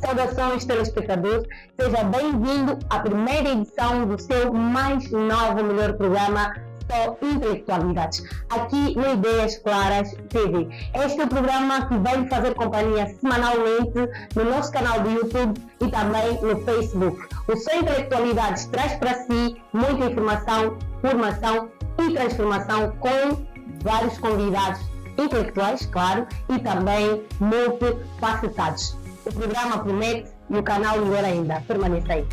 Saudações, telespectadores. Seja bem-vindo à primeira edição do seu mais novo, melhor programa, Só Intelectualidades, aqui no Ideias Claras TV. Este é o programa que vai fazer companhia semanalmente no nosso canal do YouTube e também no Facebook. O Só Intelectualidades traz para si muita informação, formação e transformação com vários convidados intelectuais, claro, e também multifacetados. O programa promete e o canal melhor ainda. Permaneça aí.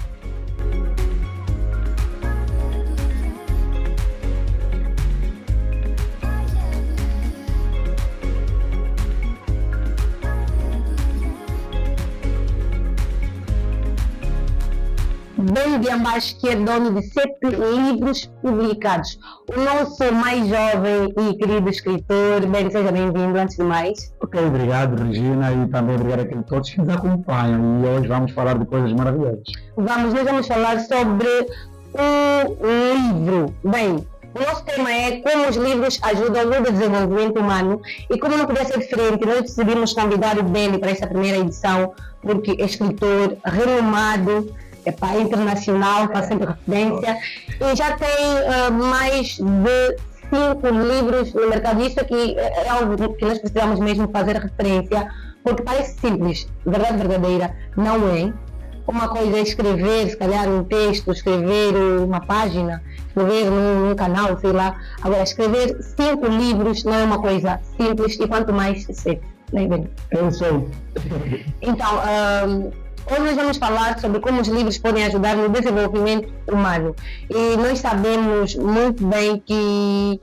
Ben Diambás, que é dono de 7 livros publicados. O nosso mais jovem e querido escritor. Ben, seja bem-vindo, antes de mais. Ok, obrigado, Regina, e também obrigado a todos que nos acompanham. E hoje vamos falar de coisas maravilhosas. Nós vamos falar sobre o livro. Bem, o nosso tema é como os livros ajudam no desenvolvimento humano, e como não podia ser diferente, nós decidimos convidar o Ben para essa primeira edição, porque é escritor renomado, internacional, faz sempre referência, e já tem mais de 5 livros no mercado. Isso aqui é algo que nós precisamos mesmo fazer referência, porque parece simples, verdade verdadeira, não é? Uma coisa é escrever, se calhar um texto, escrever uma página, escrever num canal, sei lá. Agora, escrever 5 livros não é uma coisa simples, e quanto mais 7, nem bem. Eu sei. Então, hoje nós vamos falar sobre como os livros podem ajudar no desenvolvimento humano. E nós sabemos muito bem que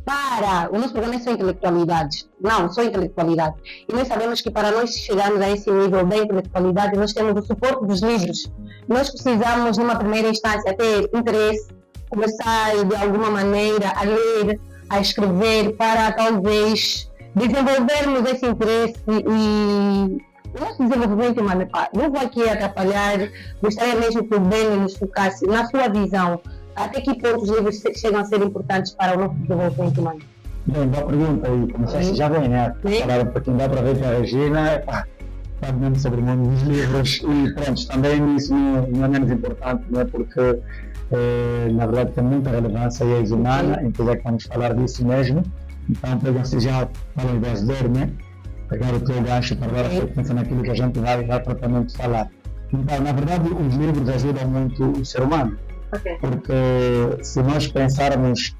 para o nosso programa é só intelectualidades, não, só intelectualidade. E nós sabemos que para nós chegarmos a esse nível da intelectualidade, nós temos o suporte dos livros. Nós precisamos, numa primeira instância, ter interesse, começar de alguma maneira a ler, a escrever, para talvez desenvolvermos esse interesse e o nosso desenvolvimento humano. Não vou aqui atrapalhar, gostaria mesmo que o Ben nos focasse na sua visão. Até que ponto os livros chegam a ser importantes para o nosso desenvolvimento humano? Bem, boa pergunta, e começaste já bem, né? Falar um pouquinho, dá para ver que a Regina sabe mesmo sobre o mundo dos livros, e pronto, também isso não é menos importante, né? Porque na verdade tem muita relevância e é humana, então é que vamos falar disso mesmo. Então, pegam-se já para o vencedor, né? Pegar o teu gancho para dar a frequência naquilo que a gente vai propriamente falar. Então, na verdade, os livros ajudam muito o ser humano. Okay. Porque se nós pensarmos,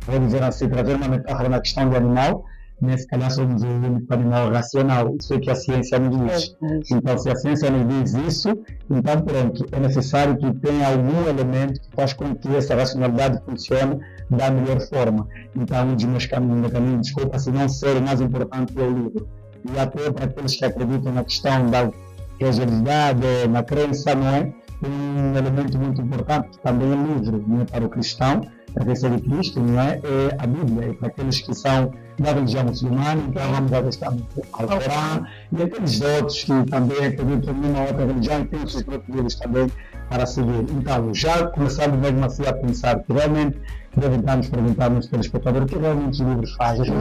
vou dizer assim, trazer uma metáfora na questão do animal, né, se calhar somos o único animal racional, isso é que a ciência nos diz. Então, se a ciência nos diz isso, então pronto, é necessário que tenha algum elemento que faz com que essa racionalidade funcione da melhor forma. Então, um dos meus mecanismos, desculpa, se não ser o mais importante é o livro. E até para aqueles que acreditam na questão da religiosidade, na crença, não é? Um elemento muito importante que também é livro, não é? Para o cristão, para quem segue Cristo, não é? É a Bíblia. E para aqueles que são da religião muçulmana, então vamos ao Alcorão, e aqueles outros que também acreditam numa outra religião e têm os seus próprios livros também para seguir. Então, já começando mesmo assim a pensar que realmente devem estar nos perguntar nos telespectadores o que realmente os livros fazem,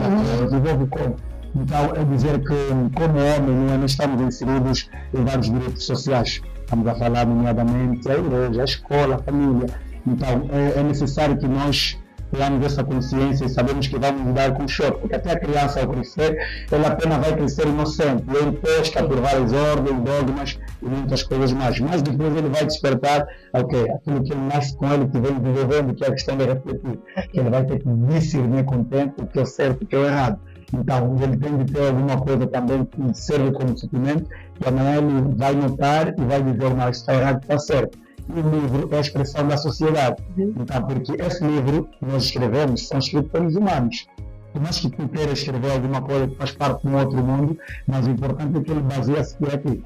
desenvolve como. Então, é dizer que, como homem, não é? Nós estamos inseridos em vários grupos sociais. Estamos a falar, nomeadamente, a igreja, a escola, a família. Então, é necessário que nós tenhamos essa consciência e sabemos que vamos lidar com o choque, porque até a criança, ao crescer, ela apenas vai crescer inocente, é imposta por várias ordens, dogmas e muitas coisas mais. Mas depois ele vai despertar, aquilo que ele nasce com ele, que vem desenvolvendo, que é a questão de refletir, que ele vai ter que discernir com o tempo o que é o certo e o que é o errado. Então, ele tem de ter alguma coisa também que serve como suplemento, que amanhã ele vai notar e vai dizer, não, está errado, está certo. E o livro é a expressão da sociedade. Então, porque esse livro que nós escrevemos são escritos pelos humanos. Por mais que tu queiras escrever alguma coisa que faz parte de um outro mundo, mas o importante é que ele baseia-se por aqui.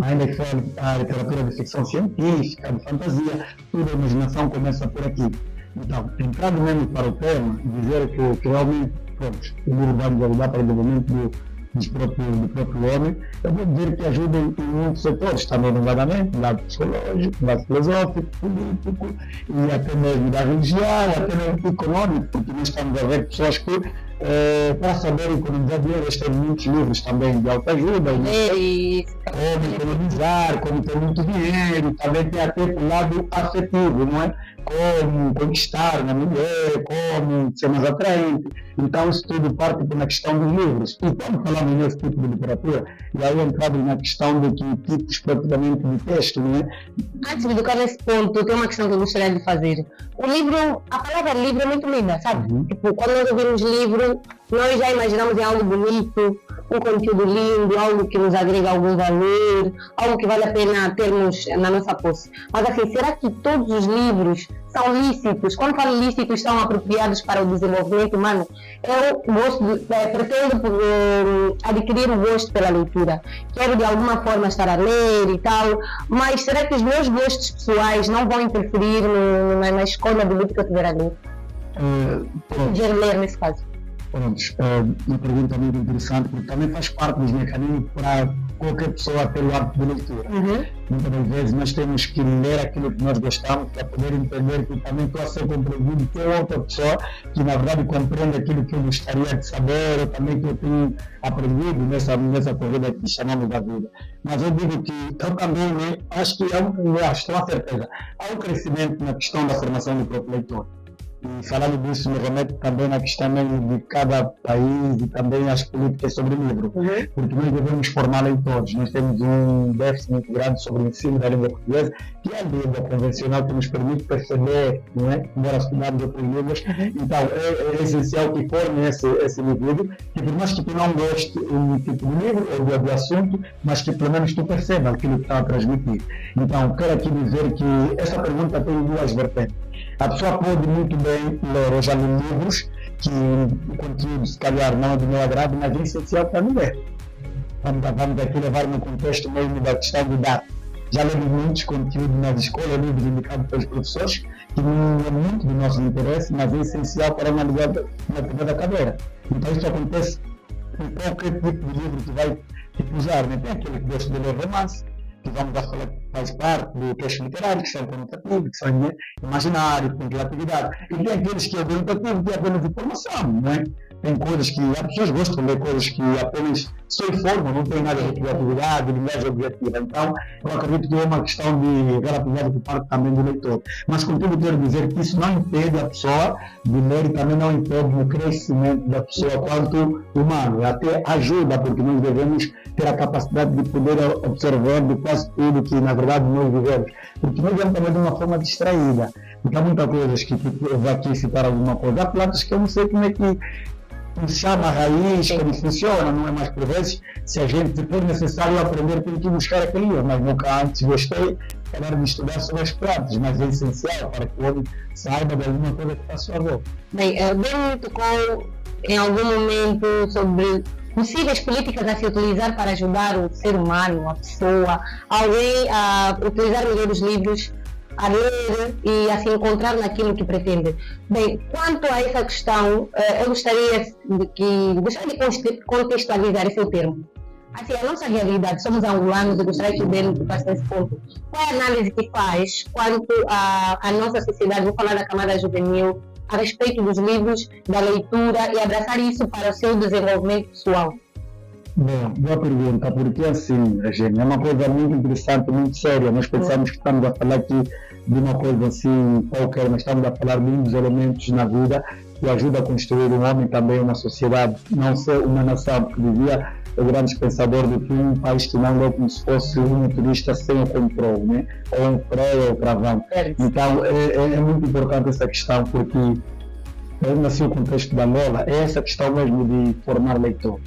Ainda que for a literatura de ficção científica, de fantasia, toda a imaginação começa por aqui. Então, entrando mesmo para o tema, dizer que realmente o livro vai nos ajudar para o desenvolvimento do próprio homem, eu vou dizer que ajuda em muitos setores, também nomeadamente, lado psicológico, lado filosófico, político, e até mesmo da religião, até mesmo econômico, porque nós estamos a ver pessoas que para saber economizar dinheiro, eles têm muitos livros também de autoajuda, como economizar, como ter muito dinheiro, também tem até o lado afetivo, não é? Como conquistar uma mulher, como ser mais atraente. Então, isso tudo parte na questão dos livros. E quando falamos nesse tipo de literatura, e aí entramos na questão de que tipos praticamente de texto, não é? Antes de tocar nesse ponto, tem uma questão que eu gostaria de fazer. O livro, a palavra livro é muito linda, sabe? Tipo, quando nós ouvimos livro, nós já imaginamos em algo bonito, um conteúdo lindo, algo que nos agrega algum valor, algo que vale a pena termos na nossa posse. Mas assim, será que todos os livros são lícitos? Quando falo lícitos, são apropriados para o desenvolvimento humano? Eu pretendo adquirir o gosto pela leitura. Quero de alguma forma estar a ler e tal, mas será que os meus gostos pessoais não vão interferir na escolha do livro que eu tiver a ler? De ler nesse caso. Prontos, uma pergunta muito interessante, porque também faz parte dos mecanismos para qualquer pessoa ter o hábito de leitura. Muitas das vezes nós temos que ler aquilo que nós gostamos para poder entender que também estou a ser compreendido por outra pessoa que na verdade compreende aquilo que eu gostaria de saber, ou também que eu tenho aprendido nessa corrida que chamamos da vida. Mas eu digo que eu também, né, acho que estou a certeza, há um crescimento na questão da formação do próprio leitor. E falando disso, me remete também na questão de cada país e também as políticas sobre o livro. Porque nós devemos formar leitores. Nós temos um déficit muito grande sobre o ensino da língua portuguesa, que é a língua convencional que nos permite perceber, não é? Embora estudamos outras línguas. Então, é essencial que forme esse indivíduo, que por mais que tu não goste um tipo de livro ou de assunto, mas que pelo menos tu perceba aquilo que está a transmitir. Então, quero aqui dizer que essa pergunta tem duas vertentes. A pessoa pode muito bem ler, eu já li livros que o conteúdo se calhar não é do meu agrado, mas é essencial para me ler. Vamos aqui levar no contexto mesmo da questão de dar. Já li muitos conteúdos nas escolas, livros indicados pelos professores, que não é muito do nosso interesse, mas é essencial para analisar na primeira cadeira. Então isso acontece com qualquer tipo de livro que vai usar, né? Tem aquele que gosta de ler romance, que vamos a falar que faz parte do texto literário, que são conotativos, que são imaginários, com criatividade. E tem aqueles que é orientativo, que é apenas informação, não é? Tem coisas que as pessoas gostam de ler coisas que apenas só informam, não tem nada de criatividade, de linguagem objetiva. Então, eu acredito que é uma questão de relatividade por parte também do leitor. Mas, contudo, quero dizer que isso não impede a pessoa de ler e também não impede o crescimento da pessoa quanto humano. Até ajuda, porque nós devemos ter a capacidade de poder observar de quase tudo que, na verdade, nós vivemos. Porque nós vivemos também de uma forma distraída. Porque há muitas coisas que eu vou aqui citar alguma coisa. Há plantas que eu não sei como é que chama a raiz, como funciona, não é? Mais por vezes, se a gente for necessário aprender, tem que buscar aquele livro, mas nunca antes gostei de estudar sobre as plantas, mas é essencial para que o homem saiba de alguma coisa que está à sua volta. Bem, Ben tocou em algum momento sobre possíveis políticas a se utilizar para ajudar o ser humano, a pessoa, alguém a utilizar melhor os livros, a ler e a se encontrar naquilo que pretende. Bem, quanto a essa questão, eu gostaria de contextualizar esse termo. Assim, a nossa realidade, somos angolanos, eu gostaria que o Ben tocasse nesse ponto. Qual é a análise que faz quanto à nossa sociedade, vou falar da camada juvenil, a respeito dos livros, da leitura e abraçar isso para o seu desenvolvimento pessoal? Bom, boa pergunta, porque assim, Eugênia, é uma coisa muito interessante, muito séria. Nós pensamos que estamos a falar aqui de uma coisa assim qualquer, mas estamos a falar de um dos elementos na vida que ajuda a construir um homem, também uma sociedade, não ser uma nação, porque dizia o grande pensador de que um país que não é como se fosse um motorista sem o controle, né? Ou um freio ou travão. Então é muito importante essa questão, porque eu nasci no contexto da Angola, é essa questão mesmo de formar leitor.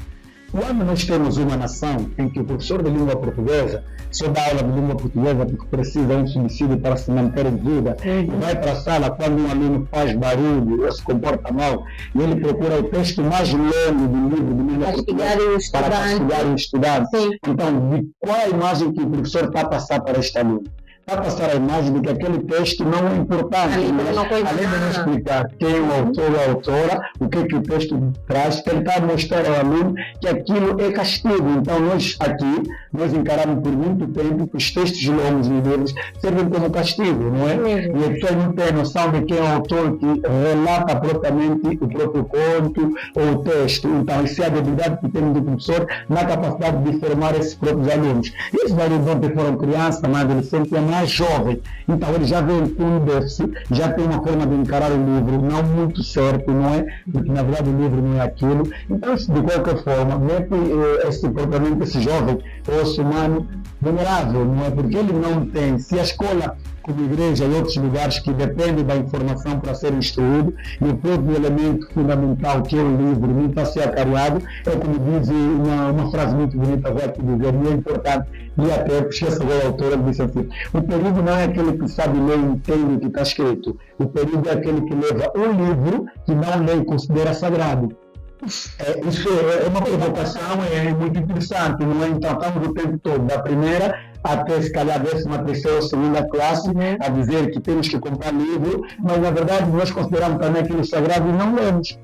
Quando nós temos uma nação em que o professor de língua portuguesa só dá aula de língua portuguesa porque precisa de um subsídio para se manter em vida, e vai para a sala quando um aluno faz barulho ou se comporta mal, e ele procura o texto mais longo do livro de língua portuguesa para castigar o estudante. Então, de qual a imagem que o professor está a passar para este aluno? para passar a imagem de que aquele texto não é importante. Além de não explicar quem é o autor ou a autora, o que é que o texto traz, tentar mostrar ao aluno que aquilo é castigo. Então nós aqui, nós encaramos por muito tempo que os textos longos e livros servem como castigo, não é? E as pessoas não têm noção de quem é o autor que relata propriamente o próprio conto ou o texto. Então isso é a debilidade que temos do professor na capacidade de formar esses próprios alunos. E esses alunos ontem foram crianças, mais adolescentes, é mais jovem. Então ele já vem com um déficit, já tem uma forma de encarar o livro não muito certo, não é? Porque na verdade o livro não é aquilo. Então de qualquer forma, mete propriamente esse jovem ou esse humano vulnerável, não é? Porque ele não tem, se a escola, como igreja e outros lugares que dependem da informação para ser instruído, e o próprio elemento fundamental que é o livro não está a ser acarinhado, é como diz uma frase muito bonita, vai aqui dizer, e é importante, e até, esqueça agora a autora, disse assim, o perigo não é aquele que sabe ler e entende o que está escrito, o perigo é aquele que leva um livro que não lê e considera sagrado. Isso é uma provocação, é muito interessante, não é? Então estamos o tempo todo, da primeira até se calhar 13ª ou segunda classe, a dizer que temos que comprar livro, mas na verdade nós consideramos também aquilo sagrado e não lemos.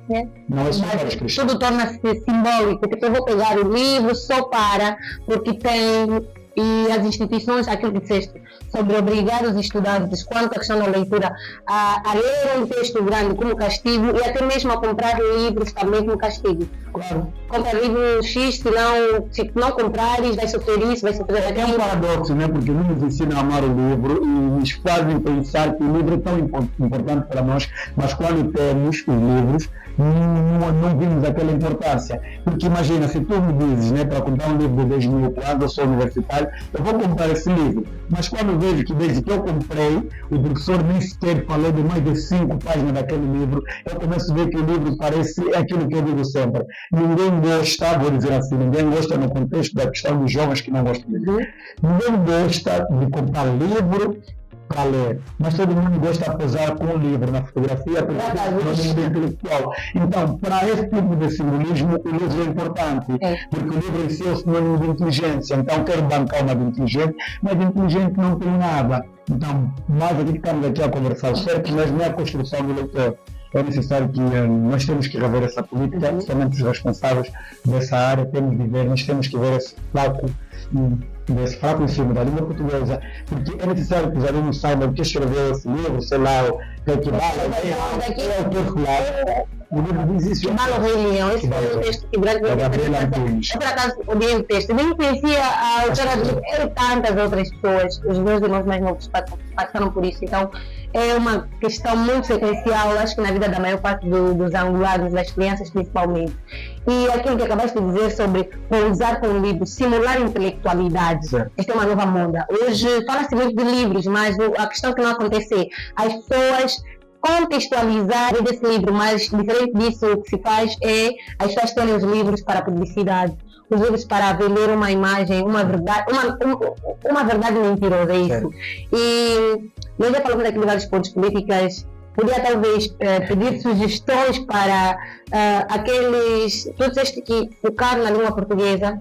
Não é só para os cristãos. Tudo torna-se simbólico, porque eu vou pegar o livro só porque tem, e as instituições, aquilo que disseste, sobre obrigar os estudantes, quanto à questão da leitura, a ler um texto grande como castigo e até mesmo a comprar livros também como castigo. Claro. Compra livro X, se não comprares, vai sofrer isso, vai sofrer aquilo. É um paradoxo, né? Porque não nos ensinam a amar o livro e nos fazem pensar que o livro é tão importante para nós, mas quando temos os livros, não vimos aquela importância. Porque imagina, se tu me dizes, né, para comprar um livro de 10 mil, quando eu sou universitário, eu vou comprar esse livro. Mas quando vejo que desde que eu comprei, o professor nem sequer falou de mais de 5 páginas daquele livro, eu começo a ver que o livro parece aquilo que eu digo sempre. Ninguém gosta, vou dizer assim, ninguém gosta no contexto da questão dos jovens que não gostam de ler. Ninguém gosta de comprar livro para ler, mas todo mundo gosta de posar com o livro na fotografia, porque é um mundo intelectual. Então, para esse tipo de simbolismo, o livro é importante, porque o livro em si é o sinônimo de inteligência. Então, quero bancar uma de inteligente, mas de inteligente não tem nada. Então, nós aqui estamos aqui a conversar certo, mas não é a construção do leitor. É necessário que nós temos que rever essa política, somente os responsáveis dessa área temos de ver, nós temos que ver esse fraco em cima da língua portuguesa, porque é necessário que os alunos saibam que escreveu esse livro, sei lá, o que é o curricular. O livro diz isso. Malo Rei Leão, esse foi um texto que Branco eu por acaso odiei o texto, nem conhecia a autora do livro, eu e tantas outras pessoas, os meus irmãos mais novos passaram por isso, então é uma questão muito sequencial, acho que na vida da maior parte dos angolanos, das crianças principalmente. E aquilo que acabaste de dizer sobre usar com o livro, simular intelectualidade, esta é uma nova moda. Hoje fala-se muito de livros, mas a questão que não acontece, as pessoas contextualizar desse livro, mas diferente disso o que se faz é as pessoas terem os livros para publicidade, os livros para vender uma imagem, uma verdade mentirosa, é isso. E nós já falamos aqui de vários pontos políticas, podia talvez pedir sugestões para tu disseste que focar na língua portuguesa,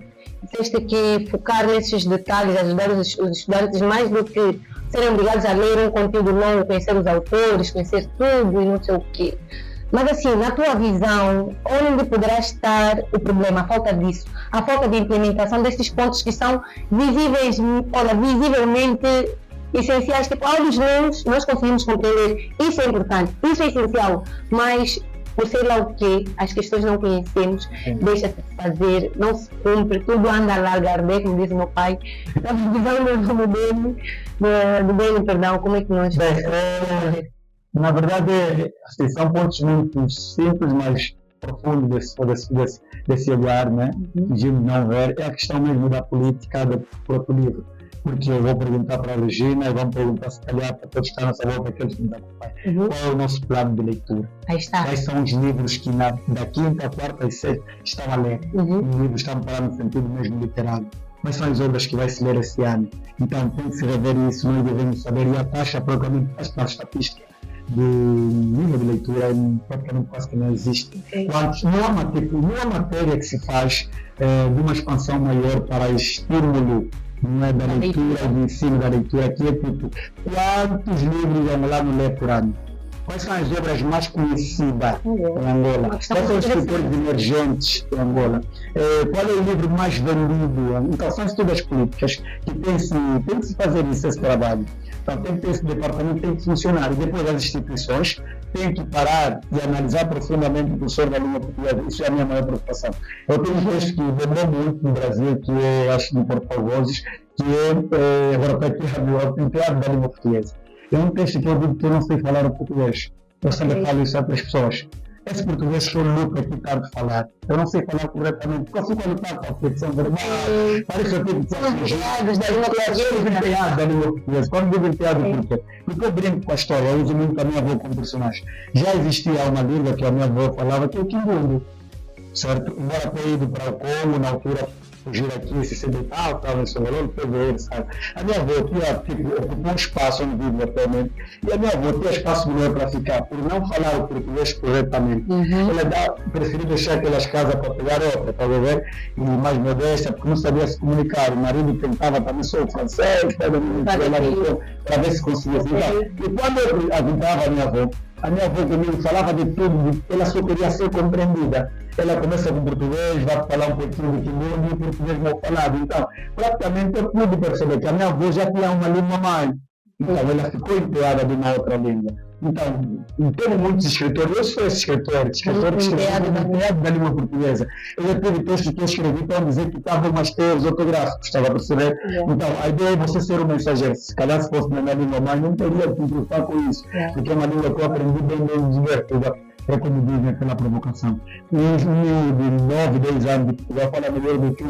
disseste que focar nesses detalhes, ajudar os estudantes mais do que serem obrigados a ler um conteúdo longo, conhecer os autores, conhecer tudo e não sei o quê. Mas assim, na tua visão, onde poderá estar o problema, a falta disso, a falta de implementação destes pontos que são visivelmente essenciais, que para olhos nós conseguimos compreender, isso é importante, isso é essencial, mas por sei lá o que, as questões não conhecemos, deixa-se de fazer, não se cumpre, tudo anda a largar bem, como diz o meu pai. Na visão do bem, perdão, como é que nós... Na verdade, assim, são pontos muito simples, mas profundos desse olhar, né? De não ver, é a questão mesmo da política do próprio livro. Porque eu vou perguntar para a Regina e vamos perguntar se calhar para todos que estão nessa volta, aqueles que nos acompanham. Qual é o nosso plano de leitura? Aí está. Quais são os livros que da quinta, quarta e sexta estão a ler? Os livros estão para no sentido mesmo literário. Quais são as obras que vai se ler esse ano? Então tem que se rever isso, nós devemos saber, e a taxa propriamente faz para a estatística de nível de leitura praticamente quase que não existe. Não há matéria que se faz de uma expansão maior para estímulo não é da leitura, do ensino da leitura, aqui é tipo, quantos livros angolanos lê por ano? Quais são as obras mais conhecidas em Angola? Quais são os escritores emergentes em Angola? Qual é o livro mais vendido? Então, são estudos políticas que tem que se fazer esse trabalho. Então, tem que ter esse departamento, tem que funcionar. E depois as instituições têm que parar e analisar profundamente o professor da língua portuguesa. Isso é a minha maior preocupação. Eu tenho um texto que vendeu muito no Brasil, que é, acho, no Portugal Vozes, que é agora está aqui o Empleado da Língua Portuguesa. É um texto que eu digo que eu não sei falar o português. Eu sempre falo isso a outras pessoas. Esse português que eu luto aqui tarde de falar. Eu não sei falar corretamente. Porque eu fico a lutar com a petição verbal. Parece que eu tenho que dizer da língua portuguesa. Quando digo empleado, por quê? Porque eu brinco com a história. Eu uso muito a minha avó como personagem. Já existia uma língua que a minha avó falava, que é o Quimbundo. Certo? Embora tenha ido para o Congo, na altura, fugir aqui, se sedentar, estava em São Paulo, ele, sabe? A minha avó ocupou um espaço onde vive atualmente, e a minha avó tinha espaço melhor para ficar, por não falar o português corretamente. Ela preferiu deixar aquelas casas para pegar outra, para ver, e mais modesta, porque não sabia se comunicar. O marido tentava também só o francês, para ver se conseguia ficar. E quando eu ajudava a minha avó comigo falava de tudo, ela só queria ser compreendida. Ela começa com português, vai falar um pouquinho de Quimbundo e português mal falado. Então, praticamente eu pude perceber que a minha avó já tinha uma língua mãe. Então, ela ficou empregada de uma outra língua. Então, tem muitos escritores, eu sou esse escritor que escreveu da língua portuguesa. Eu já tive textos que eu escrevi para dizer que estavam mais teus ortográficos, estava a perceber? Então, a ideia é você ser um mensageiro. Se calhar se fosse na minha língua mãe, não teria que me preocupar com isso, porque é uma língua que eu aprendi bem divertida. É como dizem aquela provocação. Um menino de 9, 10 anos de Portugal fala melhor do que o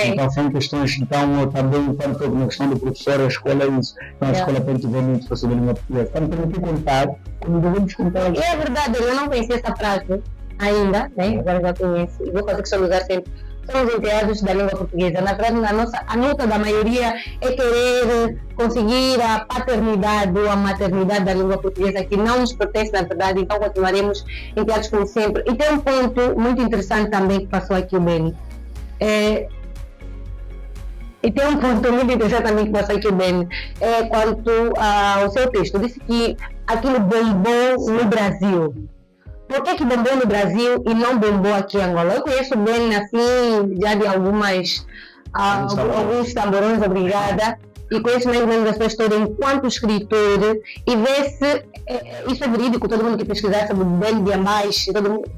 Então são questões, então também quando estou na questão do professor, a escola é isso. Então a escola tem que ver muito para saber a língua portuguesa. Então temos que contar, quando devemos contar. E é verdade, eu não conhecia essa frase ainda, né? Agora já conheço. E vou fazer questão de usar sempre. Somos empregados da língua portuguesa. Na verdade, a luta da maioria é querer conseguir a paternidade ou a maternidade da língua portuguesa, que não nos protege, na verdade, então continuaremos empregados como sempre. E tem um ponto muito interessante também que passou aqui o Beni. Quanto ao seu texto. Disse que aquilo bombou no Brasil. Por que bombou no Brasil e não bombou aqui em Angola? Eu conheço bem, assim, já de alguns tamborões, obrigada, e conheço mais ou menos a sua história enquanto escritor, e vê-se, isso é verídico, todo mundo que pesquisar sobre o Beni de Amais,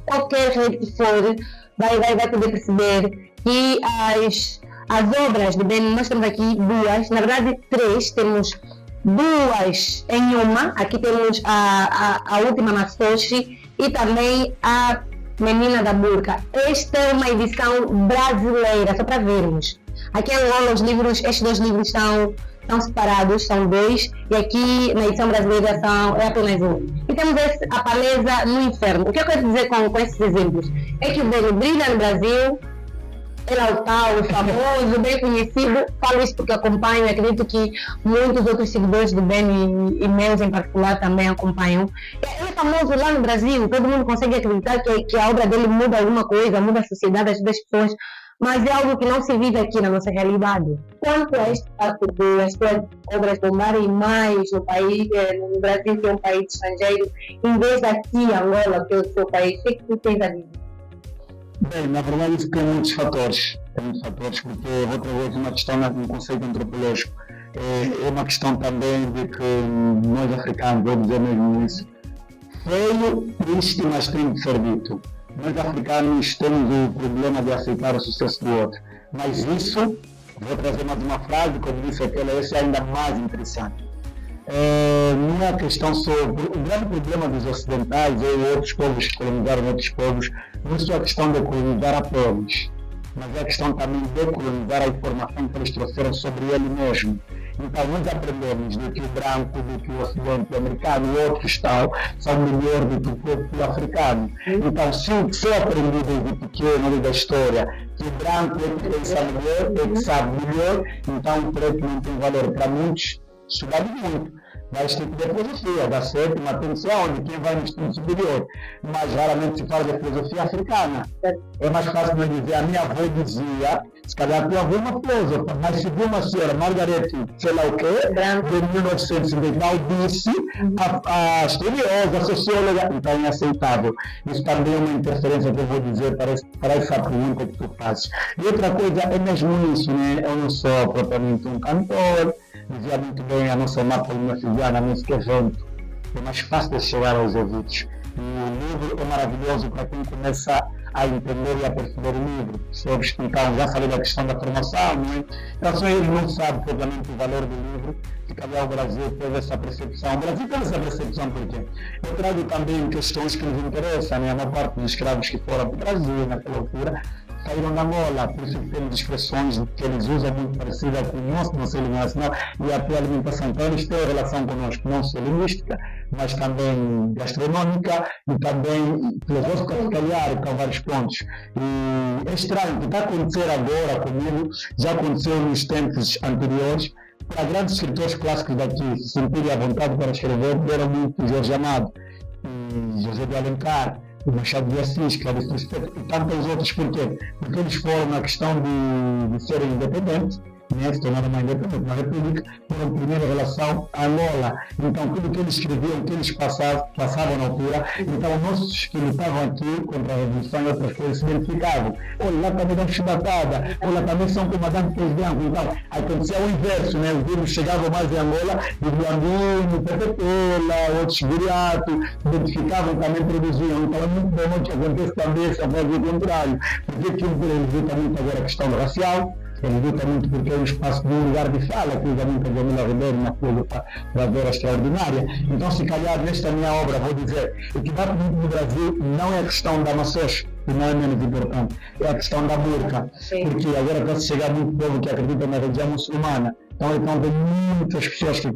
qualquer rede que for, vai poder perceber que as obras de Beni, nós temos aqui duas, na verdade três, temos duas em uma, aqui temos a última Masoshi, e também a Menina da Burca. Esta é uma edição brasileira, só para vermos. Aqui em Angola, estes dois livros estão separados, são dois, e aqui na edição brasileira é apenas um. E temos a Palesa no Inferno. O que eu quero dizer com esses exemplos? É que o Beni brilha no Brasil, ele é o tal, famoso, bem conhecido. Falo isso porque acompanho, acredito que muitos outros seguidores do Beni e meus em particular também acompanham. Ele é famoso lá no Brasil, todo mundo consegue acreditar que a obra dele muda alguma coisa, muda a sociedade, ajuda as pessoas, mas é algo que não se vive aqui na nossa realidade. Quanto a este fato de as suas obras bombarem mais no país, no Brasil, que é um país estrangeiro, em vez daqui, Angola, que é o seu país, o que tu tens a dizer? Bem, na verdade isso tem muitos fatores, porque outra vez uma questão no conceito antropológico, é uma questão também de que nós africanos, vou dizer mesmo isso, feio, triste, mas tem que ser dito. Nós africanos temos o problema de aceitar o sucesso do outro, mas isso, vou trazer mais uma frase, como disse aquela, esse é ainda mais interessante. Não é a questão só, o grande problema dos ocidentais ou outros povos que colonizaram outros povos, não é só a questão de colonizar a povos, mas é a questão também de colonizar a informação que eles trouxeram sobre ele mesmo. Então nós aprendemos de que o branco, de que o ocidente, o americano e outros são melhor do que o povo africano. Então se eu aprendi desde pequeno da história que o branco é que sabe melhor, então o preto não tem valor. Para muitos, estudado muito, dá-se tipo de filosofia, da sétima atenção, de quem vai no ensino superior. Mas raramente se fala de filosofia africana. É mais fácil não dizer, a minha avó dizia, se calhar a tua avó é uma filósofa, mas se viu uma senhora, Margaret, sei lá o quê, de 1959, disse, a estudiosa, a socióloga, então é inaceitável. Isso também é uma interferência que eu vou dizer para essa pergunta que tu fazes. E outra coisa é mesmo isso, né? Eu não sou propriamente um cantor, dizia muito bem a nossa mapa filhana, nesse evento, é mais fácil de chegar aos ouvidos. E o livro é maravilhoso para quem começa a entender e a perceber o livro. Percebes? Então, já falei da questão da formação, não é? Então, só ele não sabe propriamente o valor do livro, se calhar o Brasil teve essa percepção. O Brasil teve essa percepção porque eu trago também questões que nos interessam, né? A maior parte dos escravos que foram para o Brasil naquela altura saíram da Angola, por isso temos expressões que eles usam muito parecidas com o nosso língua nacional e a tua alimentação. Então eles têm relação conosco, não só linguística, mas também gastronômica e também filosófica, se calhar, com vários pontos. E é estranho, o que está a acontecer agora comigo, já aconteceu nos tempos anteriores, para grandes escritores clássicos daqui se sentirem à vontade para escrever, deram muito Jorge Amado, José de Alencar, o Machado de Assis, Cláudio Francisco e tantos outros. Porquê? Porque eles foram na questão de serem independentes, né, se tornaram uma independente na República, foram primeira relação à Angola. Então, tudo que eles escreviam, que eles passavam na altura, então nossos que lutavam aqui contra a Revolução e outras coisas se identificavam. Olha, lá também dão chibatada, olha, também são comandantes brancos. Então, acontecia o inverso, né? Os livros chegavam mais em Angola, e Biandino, Pepe Tela, outros Viriato, se identificavam, também produziam. Então, é muito bom que aconteça também essa voz do contrário, porque eles lutam muito agora a questão racial. Ele luta muito porque é um espaço de um lugar de fala, que usa muito a Jamila Ribeiro, uma filosofadora extraordinária. Então, se calhar, nesta minha obra, vou dizer, o que bate muito no Brasil não é a questão da maçãs, que não é menos importante, é a questão da burca. Porque agora está a chegar muito povo que acredita na religião muçulmana. Então, tem muitas pessoas que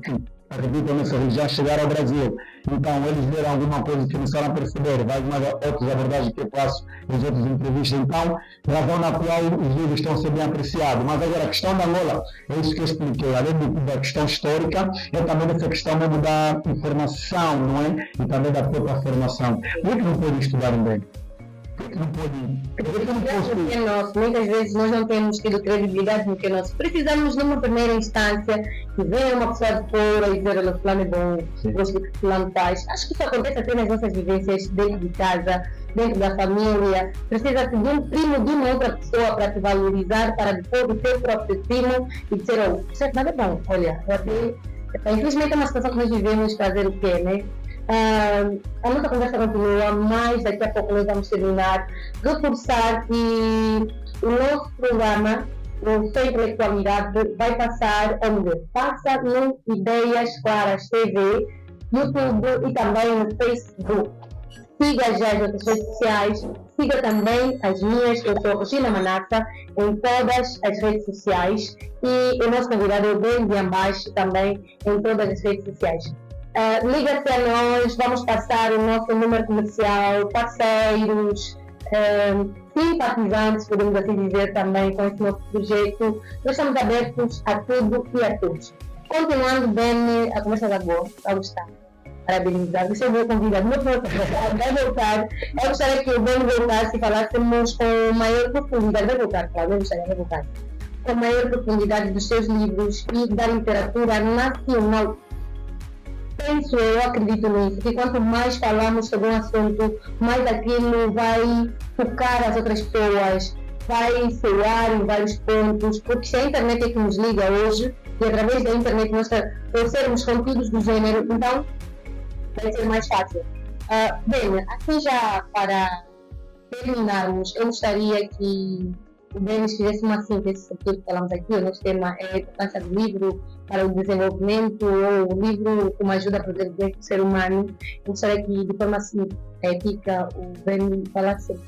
acreditam nessa religião chegar ao Brasil. Então, eles viram alguma coisa que começaram a perceber, vai mais outras abordagens que eu faço nas outras entrevistas. Então, razão na qual os livros estão a ser bem apreciados. Mas agora, a questão da Angola, é isso que eu expliquei. Além da questão histórica, é também dessa questão mesmo da informação, não é? E também da própria formação. Por que não podem estudar bem? Não pode. Muitas vezes nós não temos tido credibilidade no que nós precisamos. Numa primeira instância que venha uma pessoa de fora e dizer: olha, fulano é bom, gosto do que fulano faz. Acho que isso acontece até nas nossas vivências dentro de casa, dentro da família. Precisa de um primo de uma outra pessoa para te valorizar, para depois o teu próprio primo e dizer: olha, isso é bom, olha, infelizmente é uma situação que nós vivemos, fazer o quê, né? A nossa conversa continua, mas daqui a pouco nós vamos terminar. Reforçar que o nosso programa, o Sem Intelectualidade, vai passar, ou melhor, passa no Ideias Claras TV, YouTube e também no Facebook. Siga já as outras redes sociais, siga também as minhas, eu sou Regina Manassa, em todas as redes sociais, e o nosso convidado é o Ben de Ambaixo também em todas as redes sociais. Liga-se a nós, vamos passar o nosso número comercial, parceiros, simpatizantes, podemos assim dizer também, com esse nosso projeto. Nós estamos abertos a tudo e a todos. Continuando bem, a conversa da boa, vai gostar. Parabenizar, deixa eu ver o convidado, vai voltar. Eu gostaria que o Ben voltasse e falássemos com maior profundidade, vai voltar, claro, eu gostaria de voltar, com maior profundidade dos seus livros e da literatura nacional. Penso, eu acredito nisso, que quanto mais falamos sobre um assunto, mais aquilo vai tocar as outras pessoas, vai soar em vários pontos, porque se a internet é que nos liga hoje, e através da internet nós trouxermos conteúdos do gênero, então vai ser mais fácil. Bem, assim já para terminarmos, eu gostaria que o Denis fizesse uma síntese sobre tudo que falamos aqui. O nosso tema é a importância do livro para o desenvolvimento, ou o livro como ajuda para o desenvolvimento do ser humano. Eu gostaria que, de forma ética, o Denis falasse sobre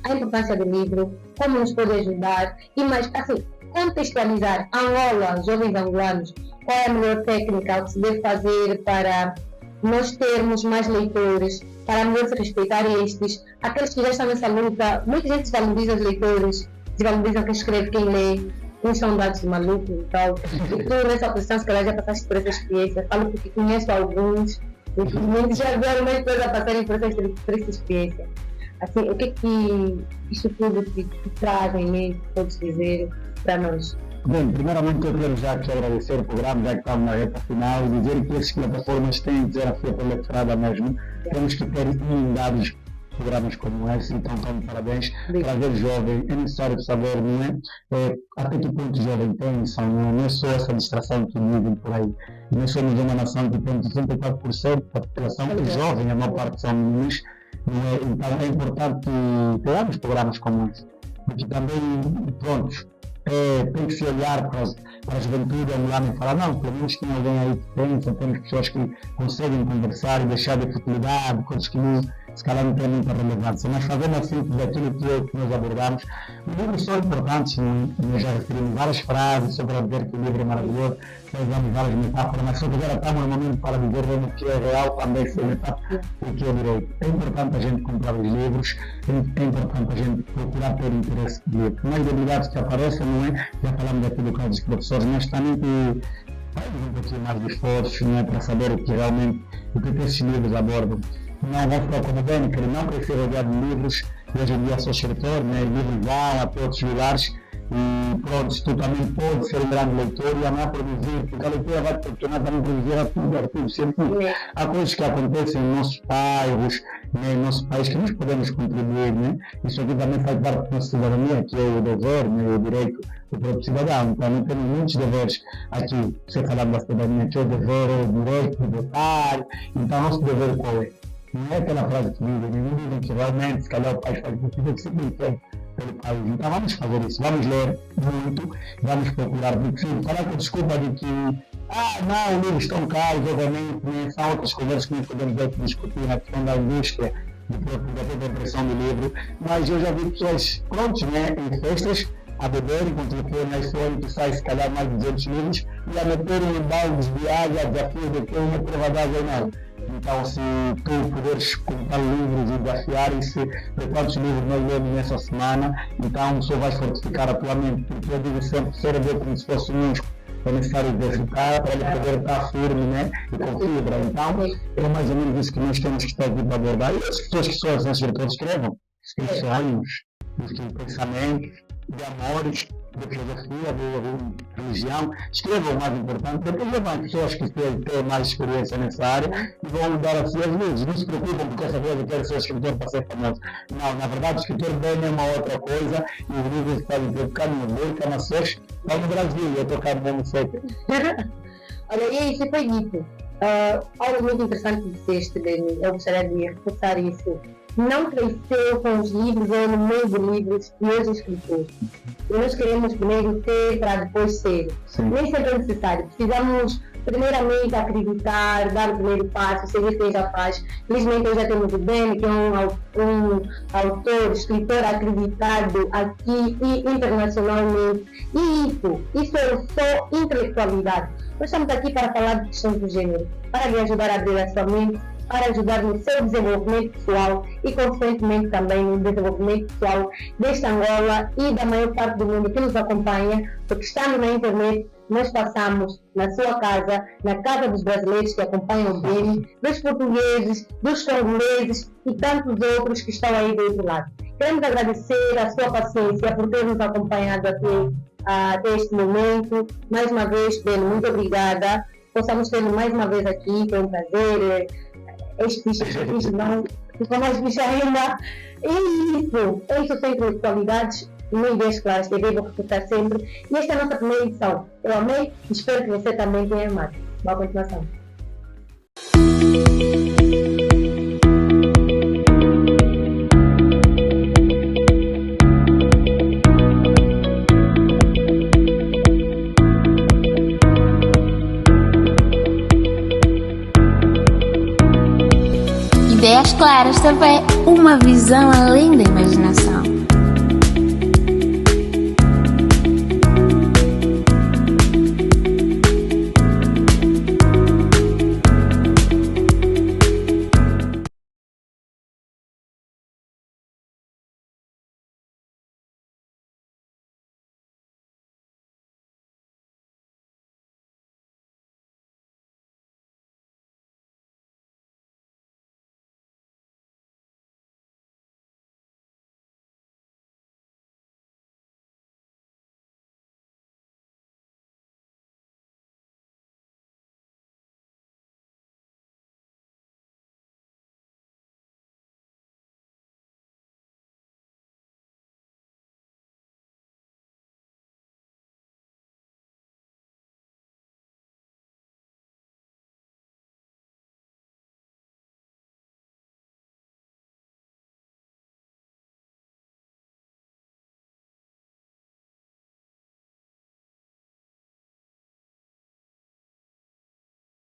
a importância do livro, como nos pode ajudar, e mais, assim, contextualizar Angola, jovens angolanos, qual é a melhor técnica que se deve fazer para nós termos mais leitores, para melhor se respeitarem estes, aqueles que já estão nessa luta. Muita gente desvaloriza os leitores, desvaloriza quem escreve, quem lê, uns são dados de maluco e tal. E tu nessa posição, se calhar já passaste por essa experiência. Falo porque conheço alguns, infelizmente já vieram mais pessoas a passarem por essa experiência. Assim, o que é que isto tudo te traz em mente, podes dizer para nós? Bem, primeiramente eu quero já aqui agradecer o programa, já que estamos na reta final, e dizer que essas plataformas têm que ser a sua proliferada mesmo. Temos que ter inundados programas como esse, então estamos parabéns. Trazer jovem, é necessário saber, não é? Até que ponto o jovem tem noção, não é só essa distração que vivem por aí. Nós somos uma nação que tem 64% da população que é jovem, a maior parte são meninos, então é importante que tenhamos programas como esse, porque também, pronto, tem que se olhar para a juventude, olhar e falar, não, pelo menos tem alguém aí que pensa, temos pessoas que conseguem conversar e deixar de futilidade, coisas que se calhar não tem muita relevância, mas fazendo assim daquilo que nós abordamos, os livros são importantes, nós já referimos várias frases sobre dizer que o livro é maravilhoso, usamos várias metáforas, mas só que agora estamos no momento para dizer o que é real, também foi metáfora, o que é direito. É importante a gente comprar os livros, é importante a gente procurar ter interesse de ler. Por mais debilidades que apareçam, não é? Já falamos daquilo com os professores, mas também que fazemos um pouquinho mais de esforço, não é? Para saber o que realmente, o que esses livros abordam. Não vão ficar como bem, querer não crescer rodeado de livros, hoje em dia sou escritor, né? Livros vão a todos os lugares, e pronto, tu também pode ser um grande leitor e amar produzir, porque a leitura vai te proporcionar também produzir artigos científicos. Há coisas que acontecem nos nossos bairros, né, no nosso país, que nós podemos contribuir, né? Isso aqui também faz parte da nossa cidadania, que é o dever, né, o direito do próprio cidadão. Então, nós temos muitos deveres aqui, você falando da cidadania, que é o dever, o direito de votar. Então, nosso dever qual é? Não é aquela frase que dizem que realmente, se calhar o país faz muito, tem que ser muito feito pelo país. Então vamos fazer isso, vamos ler muito, vamos procurar muito. Falar com desculpa de que, não, livros estão caros, obviamente, né? São outras conversas que nós podemos ver que discutir na questão da indústria, da impressão do livro, mas eu já vi pessoas prontas, né, em festas, a beber, enquanto que na iPhone que sai se calhar mais de 200 livros, e a meterem em baldes de água, desafios de ter uma prova d'água ou não. Então, se tu puderes comprar livros e desafiar, e se de quantos livros nós lemos nessa semana, então só vais fortificar a tua mente, porque eu digo sempre, ser a ver como se fosse um músculo, é necessário exercitar para ele poder estar firme, né? E com fibra. Então, é mais ou menos isso que nós temos que estar aqui para abordar. E as pessoas que são esses diretores escrevam sonhos, pensamentos, de amores, de filosofia, de religião, escrevam o mais importante, depois levam pessoas que têm mais experiência nessa área e vão dar assim as luzes. Não se preocupem porque essa vez eu quero ser escritor para ser famoso. Não, na verdade, o escritor bem é uma outra coisa e os livros podem ter ficado no América, mas hoje está no Brasil, eu estou cá no mesmo seco. Olha, e isso foi dito. Algo muito interessante que disseste, Dani, eu gostaria de reforçar isso. Não cresceu com os livros ou no meio de livros e os escritores. E nós queremos primeiro ter para depois ser. Sim. Nem sempre é necessário. Precisamos primeiramente acreditar, dar o primeiro passo, seguir quem já faz. Felizmente eu já temos o Ben, que é um autor, escritor acreditado aqui e internacionalmente. E isso é só intelectualidade. Nós estamos aqui para falar de questões do gênero, para lhe ajudar a abrir a sua mente, para ajudar no seu desenvolvimento pessoal e, consequentemente, também no desenvolvimento pessoal desta Angola e da maior parte do mundo que nos acompanha, porque estamos na internet, nós passamos na sua casa, na casa dos brasileiros que acompanham o BEM, dos portugueses, dos congoleses e tantos outros que estão aí do outro lado. Queremos agradecer a sua paciência por ter nos acompanhado até este momento. Mais uma vez, Ben, muito obrigada. Possamos ter mais uma vez aqui, foi um prazer. Este bicho não ficou mais bicho ainda. É isso sem intelectualidades e nem ideias claras, que eu vou refutar sempre. E esta é a nossa primeira edição. Eu amei e espero que você também tenha amado. Boa continuação. Ideias claras também, uma visão além da imaginação.